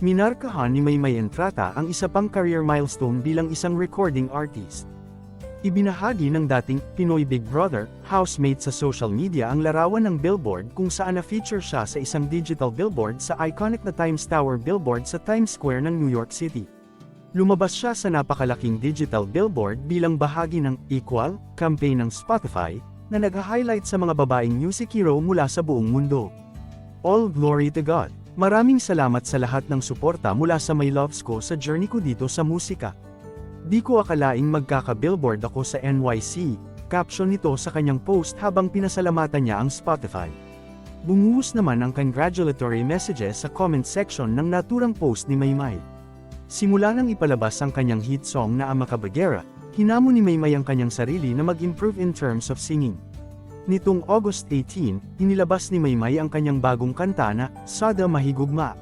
Minarkahan ni Maymay Entrata ang isa pang career milestone bilang isang recording artist. Ibinahagi ng dating Pinoy Big Brother housemate sa social media ang larawan ng billboard kung saan na-feature siya sa isang digital billboard sa iconic na Times Tower billboard sa Times Square ng New York City. Lumabas siya sa napakalaking digital billboard bilang bahagi ng Equal campaign ng Spotify na nag-highlight sa mga babaeng music hero mula sa buong mundo. All glory to God! Maraming salamat sa lahat ng suporta mula sa My Loves ko sa journey ko dito sa musika. Di ko akalaing magkaka-billboard ako sa NYC, caption nito sa kanyang post habang pinasalamatan niya ang Spotify. Bumuhos naman ang congratulatory messages sa comment section ng naturang post ni Maymay. Simula nang ipalabas ang kanyang hit song na Ama Kabagera, hinamon ni Maymay ang kanyang sarili na mag-improve in terms of singing. Nitong August 18, inilabas ni Maymay ang kanyang bagong kanta na Sada Mahigugma.